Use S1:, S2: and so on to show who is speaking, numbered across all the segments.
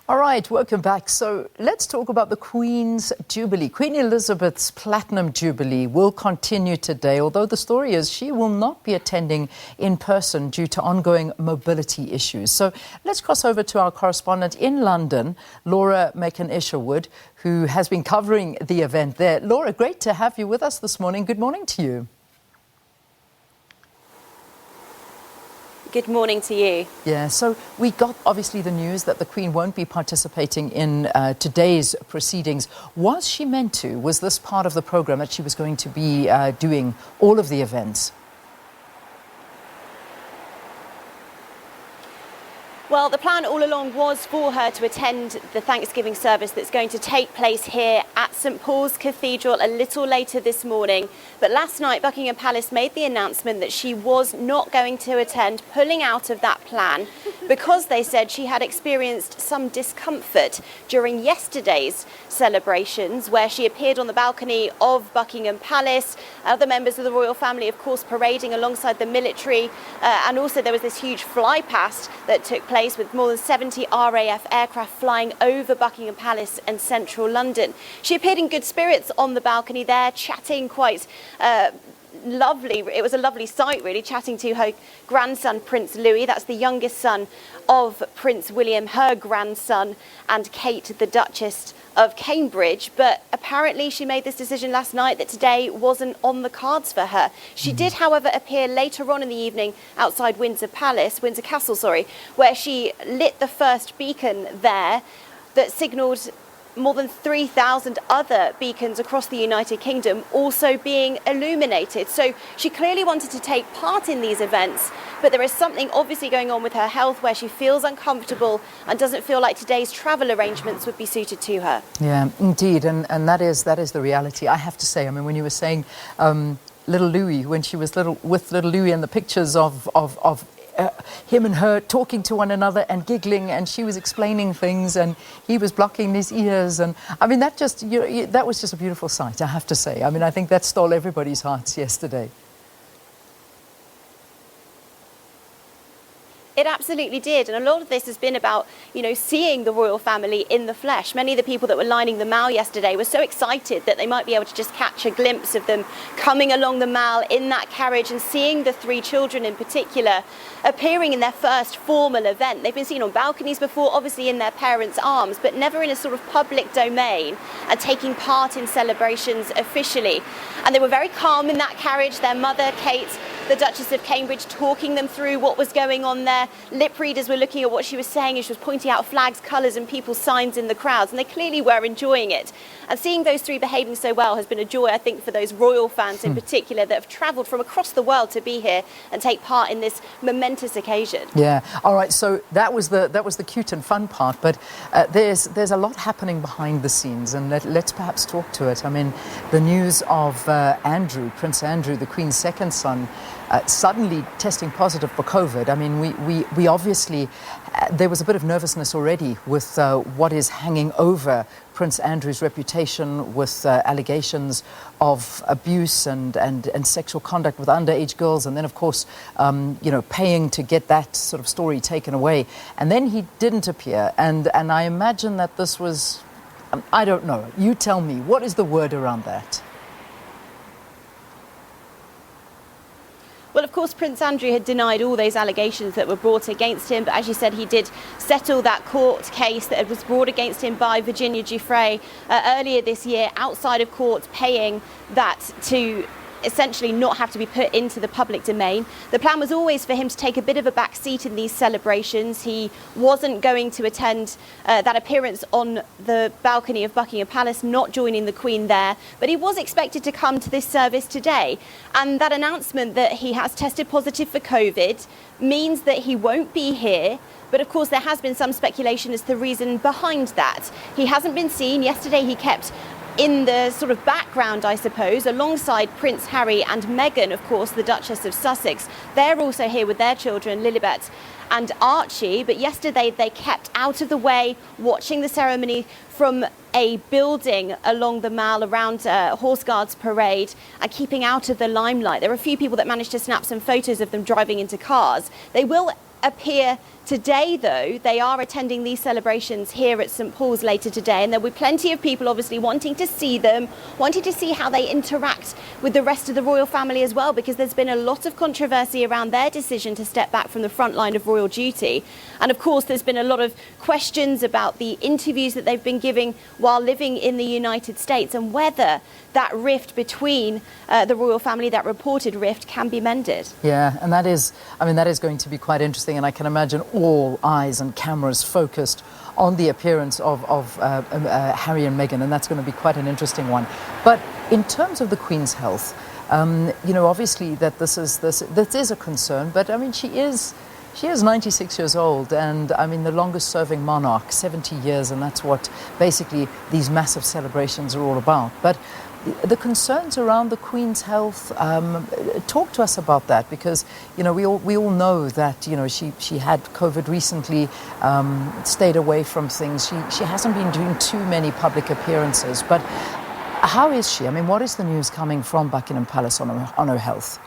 S1: All right, welcome back. So let's talk about the Queen's Jubilee. Queen Elizabeth's Platinum Jubilee will continue today, although the story is she will not be attending in person due to ongoing mobility issues. So let's cross over to our correspondent in London, Laura Makin-Isherwood, who has been covering the event there. Laura, great to have you with us this morning. Good morning to you.
S2: Good morning to you.
S1: Yeah, so we got obviously the news that the Queen won't be participating in today's proceedings. Was she meant to? Was this part of the programme that she was going to be doing all of the events?
S2: Well, the plan all along was for her to attend the Thanksgiving service that's going to take place here at St Paul's Cathedral a little later this morning. But last night, Buckingham Palace made the announcement that she was not going to attend, pulling out of that plan because they said she had experienced some discomfort during yesterday's celebrations, where she appeared on the balcony of Buckingham Palace. Other members of the royal family, of course, parading alongside the military. And also there was this huge fly past that took place with more than 70 RAF aircraft flying over Buckingham Palace and central London. She appeared in good spirits on the balcony there, chatting quite lovely. It was a lovely sight, really, chatting to her grandson, Prince Louis. That's the youngest son of Prince William, her grandson, and Kate, the Duchess of Cambridge. But apparently she made this decision last night that today wasn't on the cards for her. She did, however, appear later on in the evening outside Windsor Castle, where she lit the first beacon there that signalled more than 3,000 other beacons across the United Kingdom also being illuminated. So she clearly wanted to take part in these events, but there is something obviously going on with her health where she feels uncomfortable and doesn't feel like today's travel arrangements would be suited to her.
S1: Yeah, indeed, and that is the reality. I have to say, I mean, when you were saying little Louis, when she was with little Louis, and the pictures of him and her talking to one another and giggling, and she was explaining things and he was blocking his ears, and I mean that was just a beautiful sight, I have to say. I mean, I think that stole everybody's hearts yesterday.
S2: It absolutely did, and a lot of this has been about, seeing the royal family in the flesh. Many of the people that were lining the Mall yesterday were so excited that they might be able to just catch a glimpse of them coming along the Mall in that carriage and seeing the three children in particular appearing in their first formal event. They've been seen on balconies before, obviously in their parents' arms, but never in a sort of public domain and taking part in celebrations officially. And they were very calm in that carriage. Their mother, Kate, the Duchess of Cambridge, talking them through what was going on there. Lip readers were looking at what she was saying as she was pointing out flags, colours and people's signs in the crowds, and they clearly were enjoying it. And seeing those three behaving so well has been a joy, I think, for those royal fans in particular that have travelled from across the world to be here and take part in this momentous occasion.
S1: Yeah, all right, so that was the cute and fun part, but there's a lot happening behind the scenes, and let's perhaps talk to it. I mean, the news of Andrew, Prince Andrew, the Queen's second son, suddenly testing positive for COVID. I mean, we obviously, there was a bit of nervousness already with what is hanging over Prince Andrew's reputation, with allegations of abuse and sexual conduct with underage girls, and then of course paying to get that sort of story taken away, and then he didn't appear, and I imagine that this was, I don't know, you tell me, what is the word around that?
S2: Well, of course, Prince Andrew had denied all those allegations that were brought against him, but as you said, he did settle that court case that was brought against him by Virginia Giuffre earlier this year outside of court, paying that to essentially not have to be put into the public domain. The plan was always for him to take a bit of a back seat in these celebrations. He wasn't going to attend that appearance on the balcony of Buckingham Palace, not joining the Queen there, but he was expected to come to this service today. And that announcement that he has tested positive for COVID means that he won't be here. But of course, there has been some speculation as to the reason behind that. He hasn't been seen. Yesterday, he kept in the sort of background, I suppose, alongside Prince Harry and Meghan, of course, the Duchess of Sussex. They're also here with their children, Lilibet and Archie, but yesterday they kept out of the way, watching the ceremony from a building along the Mall around Horse Guards Parade and keeping out of the limelight. There were a few people that managed to snap some photos of them driving into cars. They will appear Today, though, they are attending these celebrations here at St Paul's later today, and there'll be plenty of people obviously wanting to see them, wanting to see how they interact with the rest of the royal family as well, because there's been a lot of controversy around their decision to step back from the front line of royal duty. And of course, there's been a lot of questions about the interviews that they've been giving while living in the United States, and whether that rift between the royal family, that reported rift, can be mended.
S1: Yeah, and that is going to be quite interesting, and I can imagine all eyes and cameras focused on the appearance of Harry and Meghan, and that's going to be quite an interesting one. But in terms of the Queen's health, obviously that this is a concern, but I mean, she is 96 years old, and I mean the longest serving monarch, 70 years, and that's what basically these massive celebrations are all about. But the concerns around the Queen's health, talk to us about that, because we all know that she had COVID recently, stayed away from things. She hasn't been doing too many public appearances, but how is she? I mean, what is the news coming from Buckingham Palace on her health?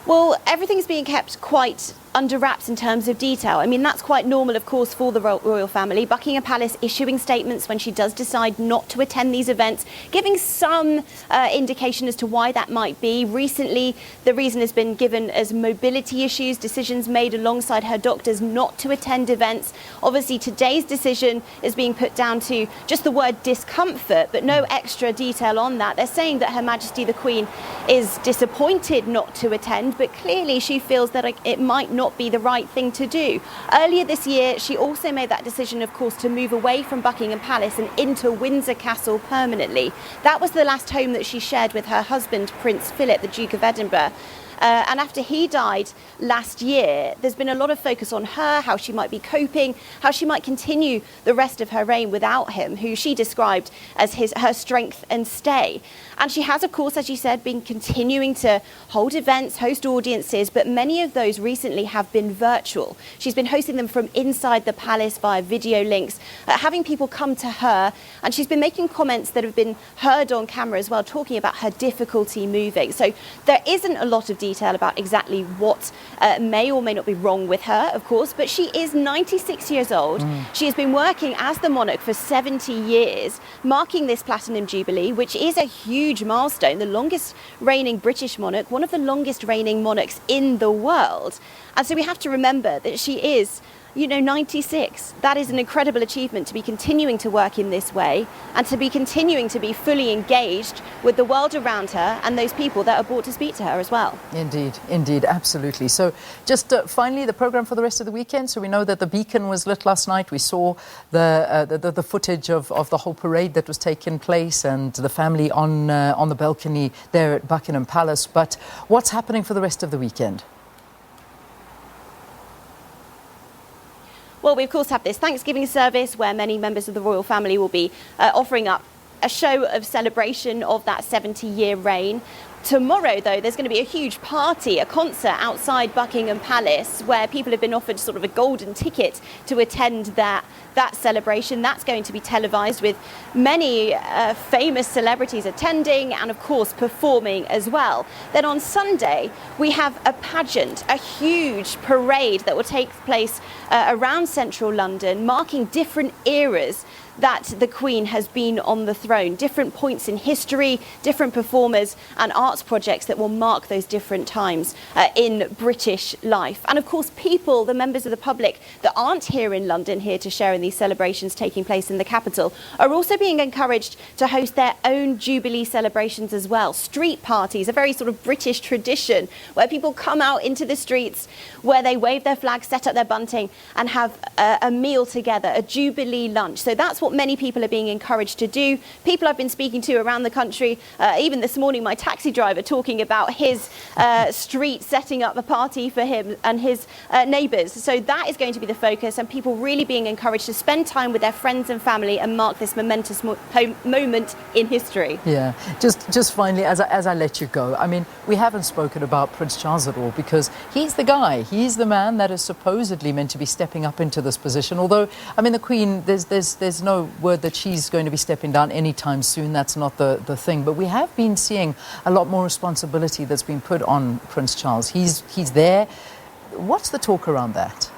S2: Well, everything's being kept quite under wraps in terms of detail. I mean, that's quite normal, of course, for the royal family. Buckingham Palace issuing statements when she does decide not to attend these events, giving some indication as to why that might be. Recently, the reason has been given as mobility issues, decisions made alongside her doctors not to attend events. Obviously, today's decision is being put down to just the word discomfort, but no extra detail on that. They're saying that Her Majesty the Queen is disappointed not to attend, but clearly she feels that it might not be the right thing to do. Earlier this year, she also made that decision, of course, to move away from Buckingham Palace and into Windsor Castle permanently. That was the last home that she shared with her husband, Prince Philip, the Duke of Edinburgh. And after he died last year, there's been a lot of focus on her, how she might be coping, how she might continue the rest of her reign without him, who she described as her strength and stay. And she has, of course, as you said, been continuing to hold events, host audiences, but many of those recently have been virtual. She's been hosting them from inside the palace via video links, having people come to her, and she's been making comments that have been heard on camera as well, talking about her difficulty moving. So there isn't a lot of detail about exactly what may or may not be wrong with her, of course, but she is 96 years old. She has been working as the monarch for 70 years, marking this Platinum Jubilee, which is a huge milestone, the longest reigning British monarch, one of the longest reigning monarchs in the world. And so we have to remember that she is 96. That is an incredible achievement, to be continuing to work in this way and to be continuing to be fully engaged with the world around her and those people that are brought to speak to her as well. Indeed,
S1: absolutely. So just finally, the programme for the rest of the weekend. So we know that the beacon was lit last night. We saw the footage of the whole parade that was taking place and the family on the balcony there at Buckingham Palace. But what's happening for the rest of the weekend?
S2: Well, we of course have this Thanksgiving service where many members of the royal family will be offering up a show of celebration of that 70-year reign. Tomorrow, though, there's going to be a huge party, a concert outside Buckingham Palace, where people have been offered sort of a golden ticket to attend that celebration. That's going to be televised with many famous celebrities attending and, of course, performing as well. Then on Sunday, we have a pageant, a huge parade that will take place around central London, marking different eras that the Queen has been on the throne, different points in history, different performers and arts projects that will mark those different times in British life. And of course, people, the members of the public that aren't here in London, here to share in these celebrations taking place in the capital, are also being encouraged to host their own Jubilee celebrations as well. Street parties, a very sort of British tradition where people come out into the streets, where they wave their flags, set up their bunting and have a meal together, a Jubilee lunch. So that's what many people are being encouraged to do. People I've been speaking to around the country, even this morning my taxi driver talking about his street setting up a party for him and his neighbours. So that is going to be the focus, and people really being encouraged to spend time with their friends and family and mark this momentous moment in history.
S1: Yeah, just finally, as I let you go, I mean, we haven't spoken about Prince Charles at all, because he's the guy, he's the man that is supposedly meant to be stepping up into this position. Although, I mean, the Queen, there's no word that she's going to be stepping down anytime soon. That's not the thing. But we have been seeing a lot lot more responsibility that's been put on Prince Charles. He's there. What's the talk around that?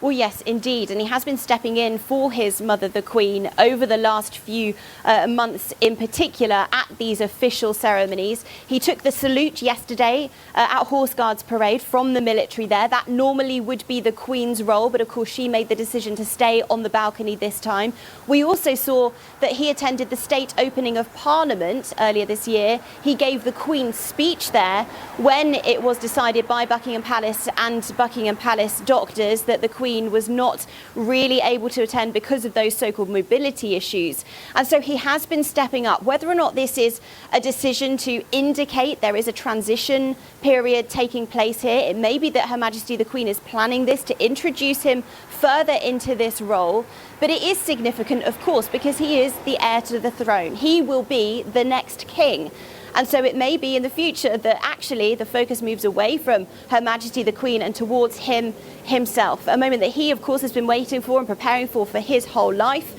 S2: Well, yes, indeed. And he has been stepping in for his mother, the Queen, over the last few months in particular at these official ceremonies. He took the salute yesterday at Horse Guards Parade from the military there. That normally would be the Queen's role, but of course she made the decision to stay on the balcony this time. We also saw that he attended the state opening of Parliament earlier this year. He gave the Queen's speech there when it was decided by Buckingham Palace and Buckingham Palace doctors that the Queen was not really able to attend because of those so-called mobility issues. And so he has been stepping up. Whether or not this is a decision to indicate there is a transition period taking place here, it may be that Her Majesty the Queen is planning this to introduce him further into this role. But it is significant, of course, because he is the heir to the throne. He will be the next king. And so it may be in the future that actually the focus moves away from Her Majesty the Queen and towards him himself, a moment that he, of course, has been waiting for and preparing for his whole life.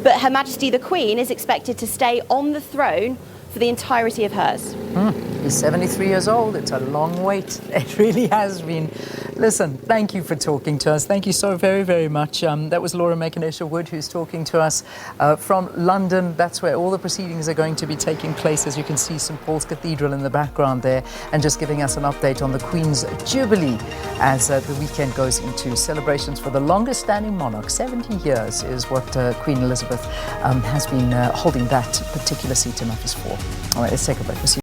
S2: But Her Majesty the Queen is expected to stay on the throne for the entirety of hers.
S1: He's 73 years old. It's a long wait. It really has been. Listen, thank you for talking to us. Thank you so very, very much. That was Laura Makin-Isherwood, who's talking to us from London. That's where all the proceedings are going to be taking place. As you can see, St. Paul's Cathedral in the background there, and just giving us an update on the Queen's Jubilee as the weekend goes into celebrations for the longest standing monarch. 70 years is what Queen Elizabeth has been holding that particular seat in office for. All right, let's take a break. We'll see you